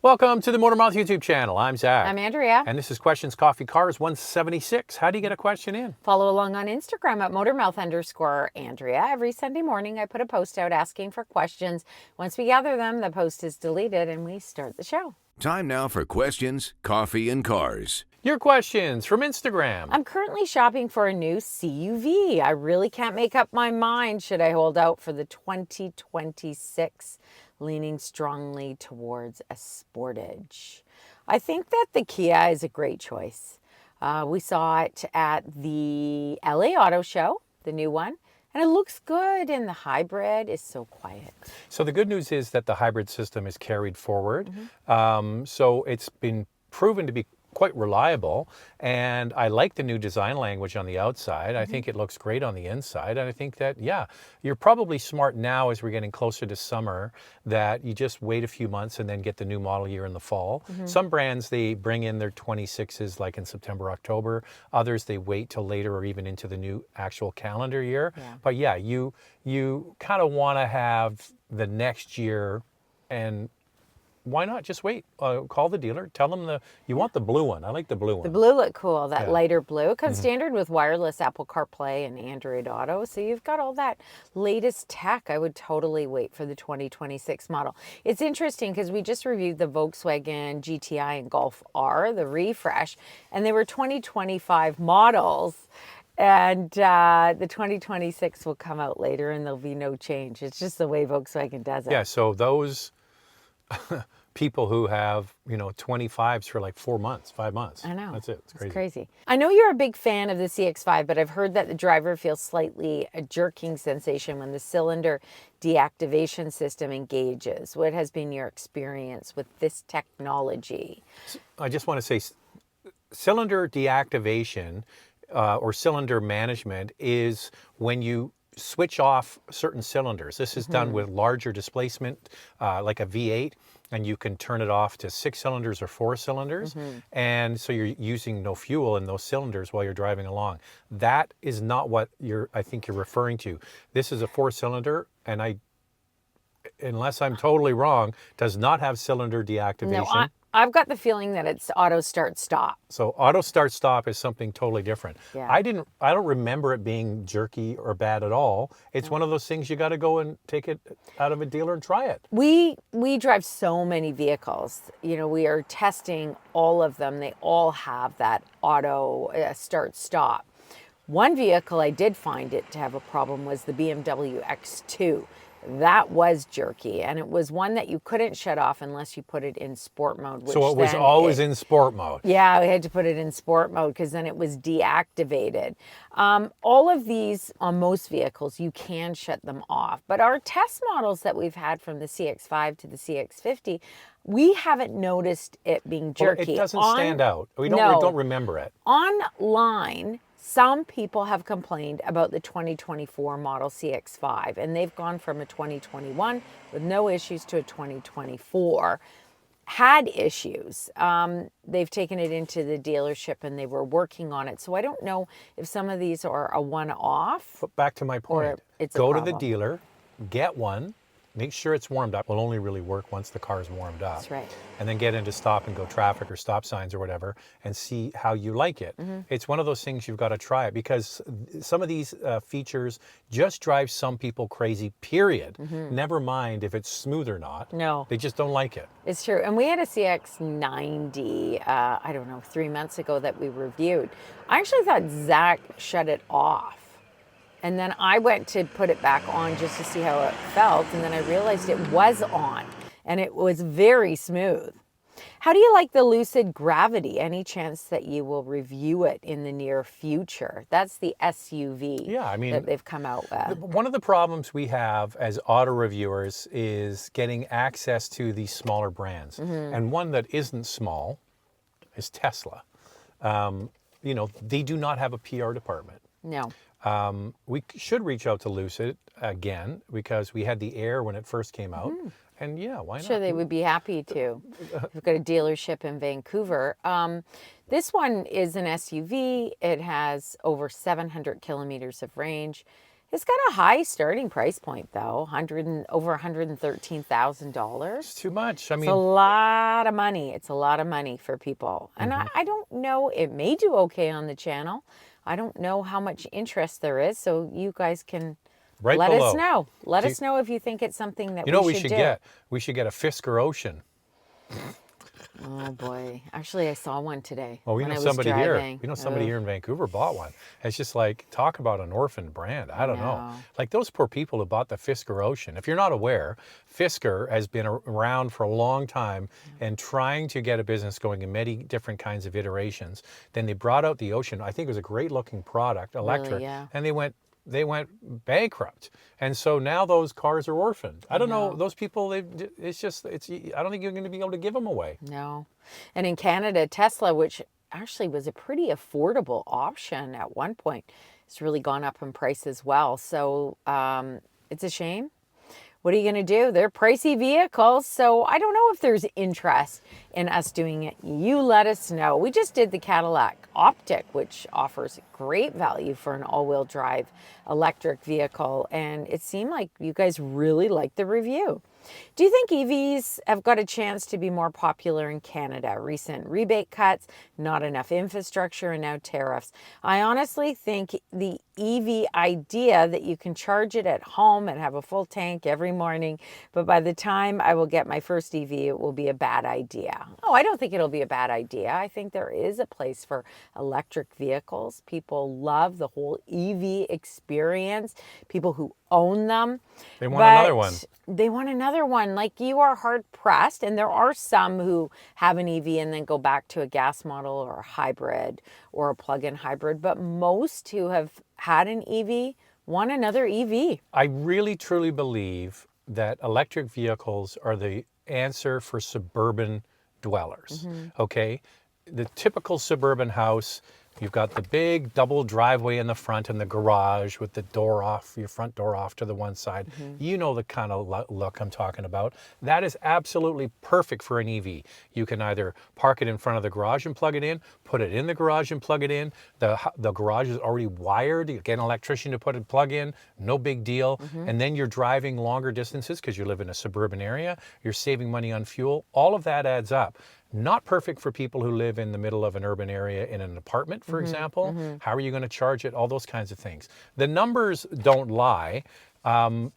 Welcome to the Motor Mouth YouTube channel. I'm Zach. I'm Andrea. And this is Questions Coffee Cars 176. How do you get a question in? Follow along on Instagram at motormouth_Andrea. Every Sunday morning I put a post out asking for questions. Once we gather them, the post is deleted and we start the show. Time now for Questions, Coffee, and Cars. Your questions from Instagram. I'm currently shopping for a new CUV. I really can't make up my mind. Should I hold out for the 2026? Leaning strongly towards a Sportage. I think that the Kia is a great choice. We saw it at the LA Auto Show, the new one, and it looks good, and the hybrid is so quiet. So the good news is that the hybrid system is carried forward. So it's been proven to be quite reliable, and I like the new design language on the outside. I think it looks great on the inside, and I think that, yeah, you're probably smart now as we're getting closer to summer that you just wait a few months and then get the new model year in the fall. Some brands, they bring in their 26s like in September, October. Others, they wait till later or even into the new actual calendar year. But yeah, you kind of want to have the next year, and why not just wait? Call the dealer, tell them you want the blue one. I like the blue one. The blue look cool, that lighter blue. It comes standard with wireless Apple CarPlay and Android Auto. So you've got all that latest tech. I would totally wait for the 2026 model. It's interesting because we just reviewed the Volkswagen GTI and Golf R, the refresh, and they were 2025 models. And the 2026 will come out later and there'll be no change. It's just the way Volkswagen does it. Yeah, so those people who have, 25s for like 4 months, 5 months. I know. That's it. It's crazy. I know you're a big fan of the CX-5, but I've heard that the driver feels slightly a jerking sensation when the cylinder deactivation system engages. What has been your experience with this technology? I just want to say cylinder deactivation or cylinder management is when you switch off certain cylinders. This is done with larger displacement, like a V8, and you can turn it off to 6 cylinders or 4 cylinders. And so you're using no fuel in those cylinders while you're driving along. That is not what I think you're referring to. This is a 4-cylinder, and unless I'm totally wrong, does not have cylinder deactivation. No, I've got the feeling that it's auto start stop. So auto start stop is something totally different. Yeah. I don't remember it being jerky or bad at all. It's one of those things you got to go and take it out of a dealer and try it. We drive so many vehicles. We are testing all of them. They all have that auto start stop. One vehicle I did find it to have a problem was the BMW X2. That was jerky, and it was one that you couldn't shut off unless you put it in sport mode. So it was always in sport mode? Yeah, we had to put it in sport mode because then it was deactivated. All of these, on most vehicles, you can shut them off. But our test models that we've had from the CX-5 to the CX-50, we haven't noticed it being jerky. Well, it doesn't stand out. We don't remember it. Online, some people have complained about the 2024 model CX-5, and they've gone from a 2021 with no issues to a 2024. Had issues. They've taken it into the dealership and they were working on it. So I don't know if some of these are a one-off. But back to my point, it's go to the dealer, get one, make sure it's warmed up. Will only really work once the car's warmed up. That's right. And then get into stop and go traffic or stop signs or whatever and see how you like it. It's one of those things you've got to try it because some of these features just drive some people crazy, period. Never mind if it's smooth or not. No. They just don't like it. It's true. And we had a CX-90, I don't know, 3 months ago that we reviewed. I actually thought Zach shut it off. And then I went to put it back on just to see how it felt. And then I realized it was on and it was very smooth. How do you like the Lucid Gravity? Any chance that you will review it in the near future? That's the SUV that they've come out with. One of the problems we have as auto reviewers is getting access to these smaller brands. And one that isn't small is Tesla. They do not have a PR department. No. We should reach out to Lucid again because we had the Air when it first came out. And yeah, why not? Sure, they would be happy to. We've got a dealership in Vancouver. This one is an SUV. It has over 700 kilometers of range. It's got a high starting price point though, over $113,000. It's too much. I It's mean, a lot of money. It's a lot of money for people. And I don't know, it may do okay on the channel. I don't know how much interest there is, so you guys can right let below. us know. Let See- us know if you think it's something that You know what we we should should do. get? We should get a Fisker Ocean. Oh boy. Actually, I saw one today. Oh, we when know I was somebody here. driving. We know somebody Ugh. here in Vancouver bought one. It's just like, talk about an orphan brand. I don't know. know. Like those poor people who bought the Fisker Ocean. If you're not aware, Fisker has been around for a long time and trying to get a business going in many different kinds of iterations. Then they brought out the Ocean. I think it was a great looking product, electric, yeah. and they went bankrupt, and so now those cars are orphaned. I don't know those people. It's I don't think you're going to be able to give them away. No. And in Canada, Tesla, which actually was a pretty affordable option at one point, it's really gone up in price as well. So it's a shame. What are you going to do? They're pricey vehicles, so I don't know if there's interest in us doing it. You let us know. We just did the Cadillac Optic, which offers great value for an all-wheel drive electric vehicle, and it seemed like you guys really liked the review. Do you think EVs have got a chance to be more popular in Canada? Recent rebate cuts, not enough infrastructure, and now tariffs. I honestly think the EV idea that you can charge it at home and have a full tank every morning, but by the time I will get my first EV, it will be a bad idea. Oh, I don't think it'll be a bad idea. I think there is a place for electric vehicles. People love the whole EV experience. People who own them. They want another one. They want another one. Like, you are hard pressed, and there are some who have an EV and then go back to a gas model or a hybrid or a plug-in hybrid, but most who have had an EV want another EV. I really truly believe that electric vehicles are the answer for suburban dwellers. Okay, the typical suburban house. You've got the big double driveway in the front and the garage with the door off, your front door off to the one side. You know the kind of look I'm talking about. That is absolutely perfect for an EV. You can either park it in front of the garage and plug it in, put it in the garage and plug it in. The garage is already wired. You get an electrician to plug in, no big deal. And then you're driving longer distances because you live in a suburban area. You're saving money on fuel. All of that adds up. Not perfect for people who live in the middle of an urban area in an apartment, for example. How are you going to charge it? All those kinds of things. The numbers don't lie.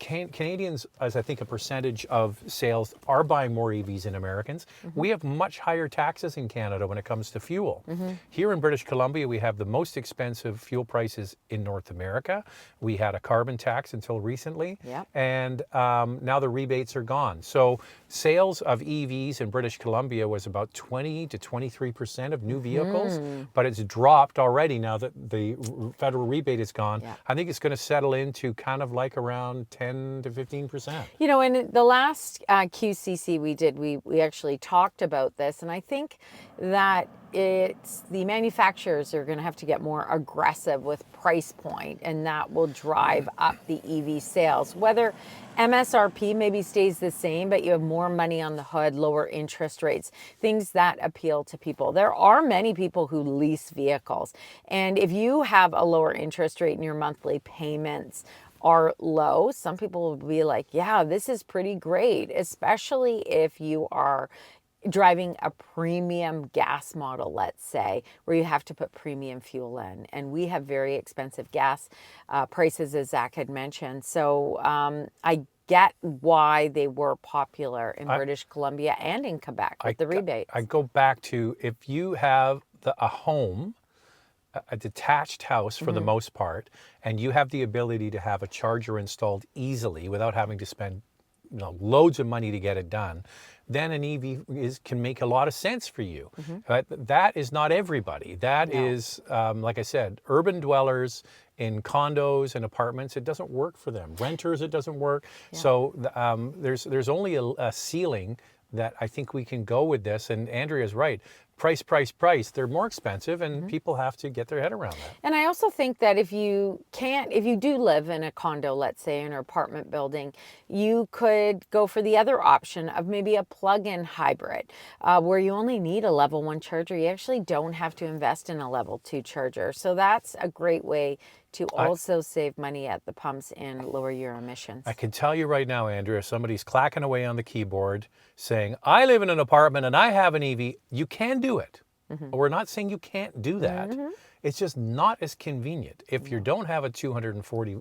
Canadians, as I think a percentage of sales, are buying more EVs than Americans. We have much higher taxes in Canada when it comes to fuel. Here in British Columbia, we have the most expensive fuel prices in North America. We had a carbon tax until recently, and now the rebates are gone. So sales of EVs in British Columbia was about 20 to 23% of new vehicles, but it's dropped already now that the federal rebate is gone. I think it's going to settle into kind of like around 10 to 15%. You know, in the last QCC we did, we actually talked about this, and I think that it's the manufacturers are going to have to get more aggressive with price point, and that will drive up the EV sales. Whether MSRP maybe stays the same, but you have more money on the hood, lower interest rates, things that appeal to people. There are many people who lease vehicles, and if you have a lower interest rate and your monthly payments are low, some people will be like, yeah, this is pretty great, especially if you are driving a premium gas model, let's say, where you have to put premium fuel in. And we have very expensive gas prices, as Zach had mentioned. So I get why they were popular in British Columbia and in Quebec with the rebates. I go back to, if you have a home, a detached house for the most part, and you have the ability to have a charger installed easily without having to spend loads of money to get it done, then an EV can make a lot of sense for you. But that is not everybody. That is, like I said, urban dwellers in condos and apartments. It doesn't work for them. Renters, it doesn't work. So there's only a ceiling that I think we can go with this. And Andrea's right. price, they're more expensive, and people have to get their head around that. And I also think that if you do live in a condo, let's say, in an apartment building, you could go for the other option of maybe a plug-in hybrid, where you only need a level 1 charger. You actually don't have to invest in a level 2 charger. So that's a great way to also save money at the pumps and lower your emissions. I can tell you right now, Andrea, somebody's clacking away on the keyboard saying, I live in an apartment and I have an EV. You can do it. We're not saying you can't do that. It's just not as convenient. If you don't have a 240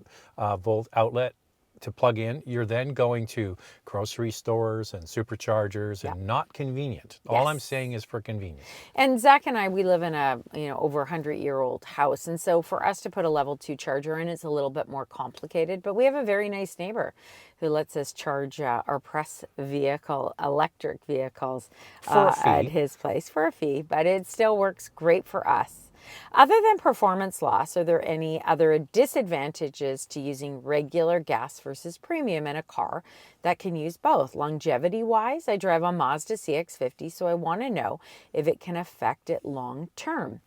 volt outlet to plug in, you're then going to grocery stores and superchargers and not convenient. All I'm saying is for convenience. And Zach and I, we live in a over 100-year-old house, and so for us to put a level 2 charger in, it's a little bit more complicated. But we have a very nice neighbor who lets us charge our press vehicle, electric vehicles, at his place for a fee. But it still works great for us. Other than performance loss, are there any other disadvantages to using regular gas versus premium in a car that can use both? Longevity-wise, I drive a Mazda CX-50, so I want to know if it can affect it long-term.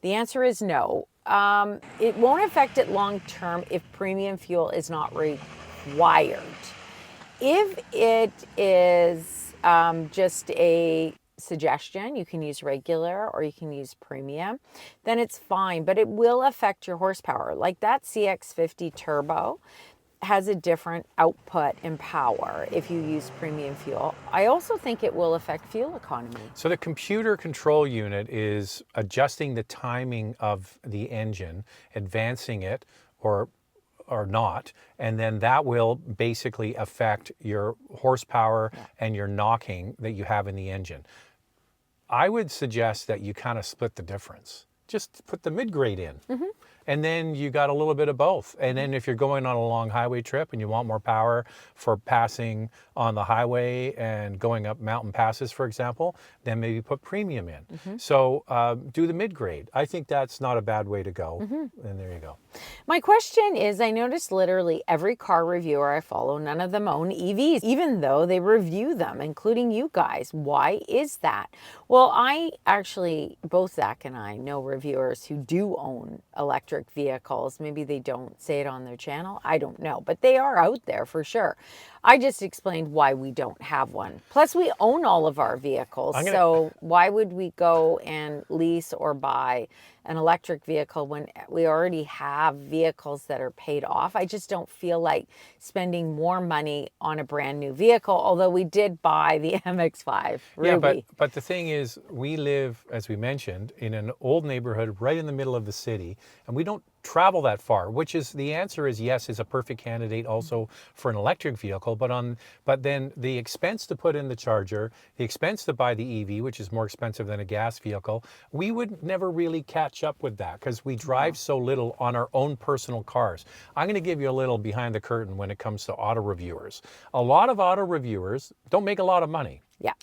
The answer is no. It won't affect it long-term if premium fuel is not required. If it is just a suggestion, you can use regular or you can use premium, then it's fine, but it will affect your horsepower. Like that CX-50 turbo has a different output in power if you use premium fuel. I also think it will affect fuel economy. So the computer control unit is adjusting the timing of the engine, advancing it or not, and then that will basically affect your horsepower and your knocking that you have in the engine. I would suggest that you kind of split the difference. Just put the mid-grade in. And then you got a little bit of both. And then if you're going on a long highway trip and you want more power for passing on the highway and going up mountain passes, for example, then maybe put premium in. So do the mid-grade. I think that's not a bad way to go. And there you go. My question is, I noticed literally every car reviewer I follow, none of them own EVs, even though they review them, including you guys. Why is that? Well, I actually, both Zach and I know reviewers who do own electric vehicles. Maybe they don't say it on their channel. I don't know, but they are out there for sure. I just explained why we don't have one. Plus, we own all of our vehicles. So why would we go and lease or buy an electric vehicle when we already have vehicles that are paid off? I just don't feel like spending more money on a brand new vehicle, although we did buy the MX-5 Ruby. Yeah, but the thing is, we live, as we mentioned, in an old neighborhood right in the middle of the city, and we don't travel that far, which is, the answer is yes, is a perfect candidate also for an electric vehicle, but then the expense to put in the charger, the expense to buy the EV, which is more expensive than a gas vehicle, we would never really catch up with that because we drive so little on our own personal cars. I'm going to give you a little behind the curtain when it comes to auto reviewers. A lot of auto reviewers don't make a lot of money. Yeah.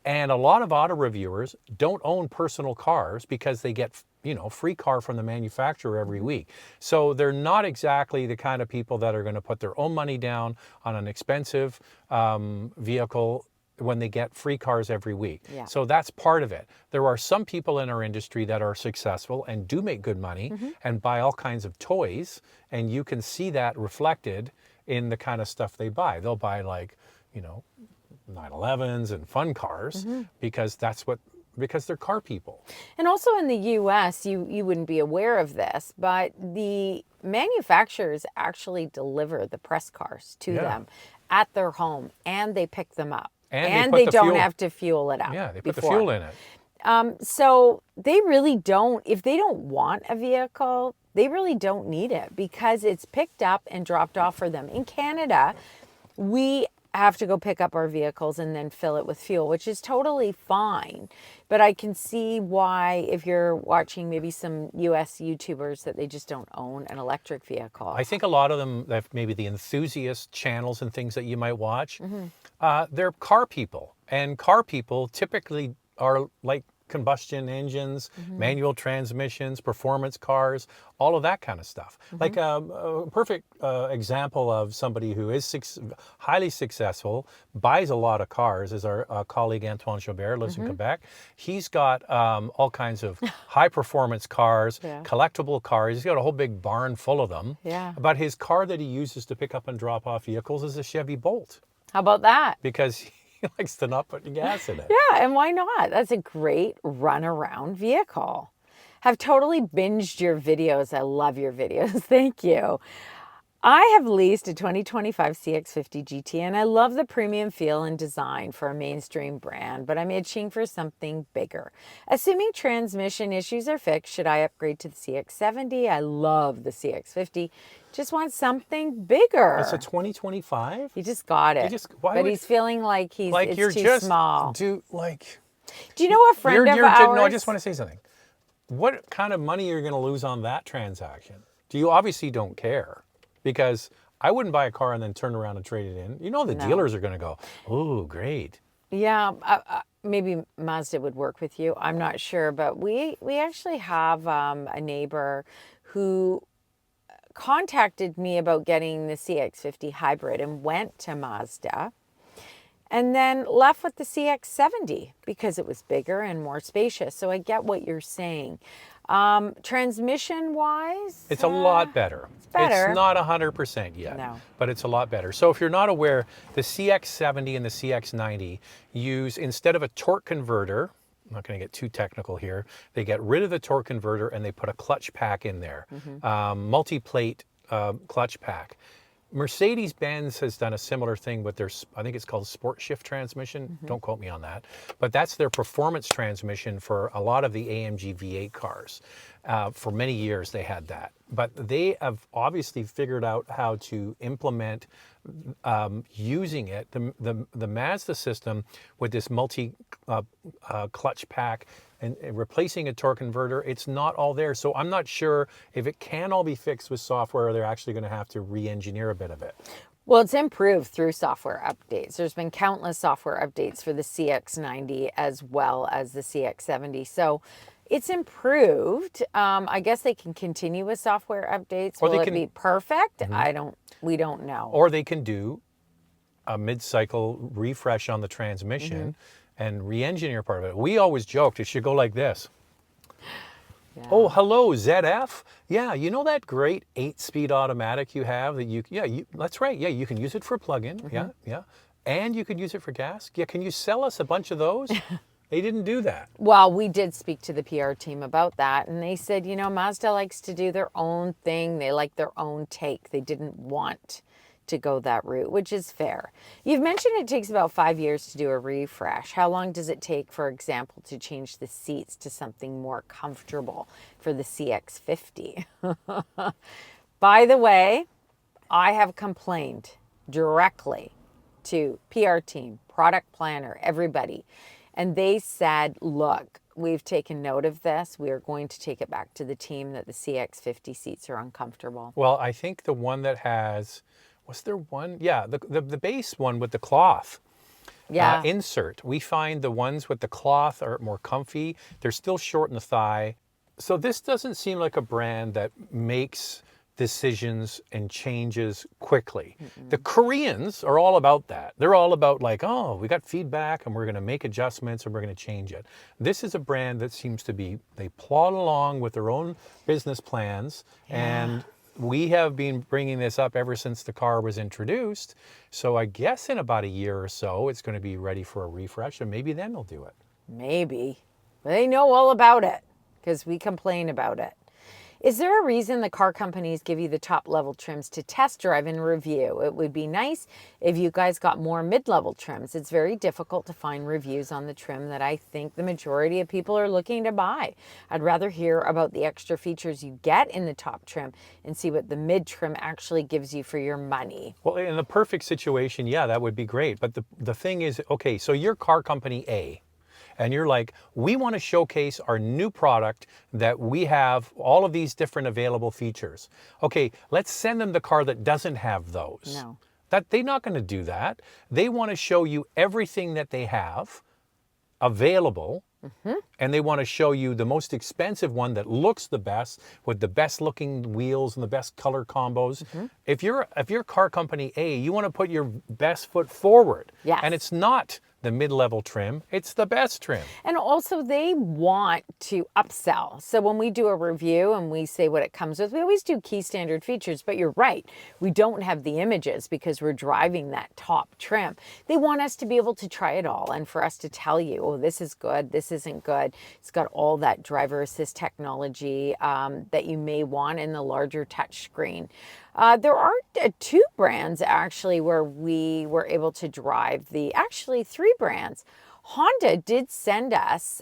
And a lot of auto reviewers don't own personal cars because they get, free car from the manufacturer every week. So they're not exactly the kind of people that are going to put their own money down on an expensive vehicle when they get free cars every week. Yeah. So that's part of it. There are some people in our industry that are successful and do make good money and buy all kinds of toys, and you can see that reflected in the kind of stuff they buy. They'll buy 911s and fun cars because they're car people. And also in the US, you wouldn't be aware of this, but the manufacturers actually deliver the press cars to them at their home, and they pick them up. And they don't have to fuel it up. Yeah, they put the fuel in it. So they really don't, if they don't want a vehicle, they really don't need it because it's picked up and dropped off for them. In Canada, we have to go pick up our vehicles and then fill it with fuel, which is totally fine. But I can see why, if you're watching maybe some US YouTubers, that they just don't own an electric vehicle. I think a lot of them, maybe the enthusiast channels and things that you might watch, they're car people. And car people typically are like combustion engines, manual transmissions, performance cars, all of that kind of stuff. Like a perfect example of somebody who is highly successful, buys a lot of cars, is our colleague Antoine Joubert, lives in Quebec. He's got all kinds of high performance cars, collectible cars. He's got a whole big barn full of them. Yeah. But his car that he uses to pick up and drop off vehicles is a Chevy Bolt. How about that? Because he likes to not put gas in it. Yeah, and why not? That's a great run-around vehicle. Have totally binged your videos. I love your videos. Thank you. I have leased a 2025 CX-50 GT, and I love the premium feel and design for a mainstream brand, but I'm itching for something bigger. Assuming transmission issues are fixed, should I upgrade to the CX-70? I love the CX-50. Just want something bigger. It's a 2025? He just got it. But he's feeling like it's too small. Do you know a friend of ours? No, I just want to say something. What kind of money are you going to lose on that transaction? You obviously don't care. Because I wouldn't buy a car and then turn around and trade it in. You know the dealers are going to go, oh, great. Yeah, maybe Mazda would work with you. I'm not sure. But we actually have a neighbor who contacted me about getting the CX-50 hybrid and went to Mazda and then left with the CX-70 because it was bigger and more spacious. So I get what you're saying. Transmission wise, it's a lot better. It's better. It's not 100% yet, but it's a lot better. So if you're not aware, the CX-70 and the CX-90 use, instead of a torque converter, I'm not going to get too technical here, they get rid of the torque converter and they put a clutch pack in there, multi-plate clutch pack. Mercedes-Benz has done a similar thing with their, I think it's called Sport Shift transmission. Don't quote me on that. But that's their performance transmission for a lot of the AMG V8 cars. For many years they had that. But they have obviously figured out how to implement using it, the Mazda system with this multi-clutch pack and replacing a torque converter. It's not all there. So I'm not sure if it can all be fixed with software or they're actually going to have to re-engineer a bit of it. Well, it's improved through software updates. There's been countless software updates for the CX-90 as well as the CX-70. So it's improved. I guess they can continue with software updates. Will it be perfect? We don't know. Or they can do a mid-cycle refresh on the transmission and re-engineer part of it. We always joked it should go like this. Yeah. Oh, hello, ZF. Yeah, you know that great 8-speed automatic you have that that's right. Yeah, you can use it for plug-in. Yeah. And you could use it for gas. Yeah, can you sell us a bunch of those? They didn't do that. Well, we did speak to the PR team about that, and they said, Mazda likes to do their own thing. They like their own take. They didn't want to go that route, which is fair. You've mentioned it takes about 5 years to do a refresh. How long does it take, for example, to change the seats to something more comfortable for the CX-50? By the way, I have complained directly to PR team, product planner, everybody. And they said, look, we've taken note of this. We are going to take it back to the team that the CX-50 seats are uncomfortable. Well, I think the one that has, was there one? Yeah, the base one with the cloth insert. We find the ones with the cloth are more comfy. They're still short in the thigh. So this doesn't seem like a brand that makes decisions and changes quickly. The Koreans are all about that. They're all about like, oh, we got feedback and we're going to make adjustments and we're going to change it. This is a brand that seems to be, they plod along with their own business plans. And we have been bringing this up ever since the car was introduced. So I guess in about a year or so, it's going to be ready for a refresh, and maybe then they'll do it. Maybe. They know all about it because we complain about it. Is there a reason the car companies give you the top level trims to test drive and review? It would be nice if you guys got more mid-level trims. It's very difficult to find reviews on the trim that I think the majority of people are looking to buy. I'd rather hear about the extra features you get in the top trim and see what the mid trim actually gives you for your money. Well, in the perfect situation, yeah, that would be great. But the thing is, okay, so you're car company A. And you're like, we want to showcase our new product that we have all of these different available features. Okay, let's send them the car that doesn't have those. No. They're not going to do that. They want to show you everything that they have available And they want to show you the most expensive one that looks the best with the best looking wheels and the best color combos. If you're car company A, you want to put your best foot forward. Yes. And it's not the mid-level trim, it's the best trim. And also they want to upsell. So when we do a review and we say what it comes with, we always do key standard features, but you're right. We don't have the images because we're driving that top trim. They want us to be able to try it all and for us to tell you, oh, this is good, this isn't good. It's got all that driver assist technology that you may want in the larger touch screen. There are two brands actually where we were able to drive actually three brands. Honda did send us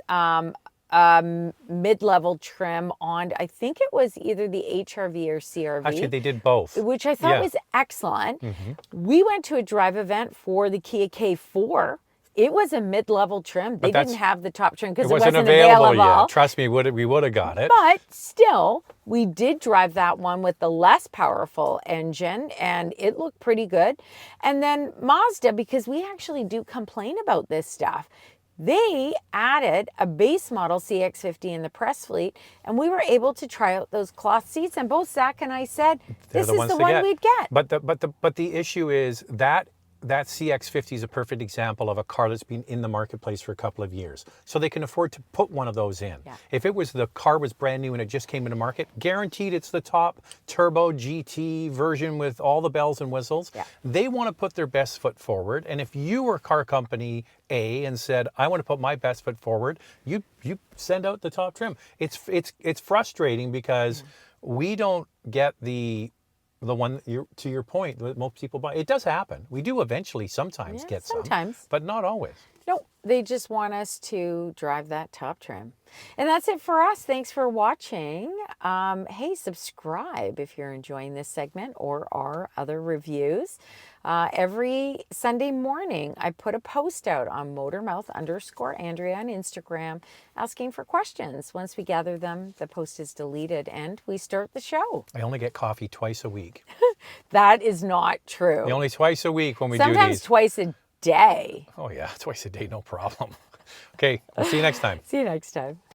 mid-level trim on, I think it was either the HRV or CRV. Actually, they did both. Which I thought was excellent. We went to a drive event for the Kia K4. It was a mid-level trim. They didn't have the top trim because it wasn't available yet. Trust me, we would have got it. But still, we did drive that one with the less powerful engine, and it looked pretty good. And then Mazda, because we actually do complain about this stuff, they added a base model CX-50 in the press fleet, and we were able to try out those cloth seats. And both Zach and I said, this is the one we'd get. But the issue is that CX-50 is a perfect example of a car that's been in the marketplace for a couple of years. So they can afford to put one of those in. Yeah. If the car was brand new and it just came into market, guaranteed it's the top turbo GT version with all the bells and whistles. Yeah. They want to put their best foot forward. And if you were car company A and said, I want to put my best foot forward, you send out the top trim. It's frustrating because we don't get the one, to your point, that most people buy. It does happen. We do eventually sometimes get some, but not always. No, they just want us to drive that top trim. And that's it for us. Thanks for watching. Hey, subscribe if you're enjoying this segment or our other reviews. Every Sunday morning, I put a post out on motormouth_Andrea on Instagram asking for questions. Once we gather them, the post is deleted and we start the show. I only get coffee twice a week. That is not true. Only twice a week when we do these. Sometimes twice a day. Oh yeah, twice a day, no problem. Okay, I'll see you next time. See you next time.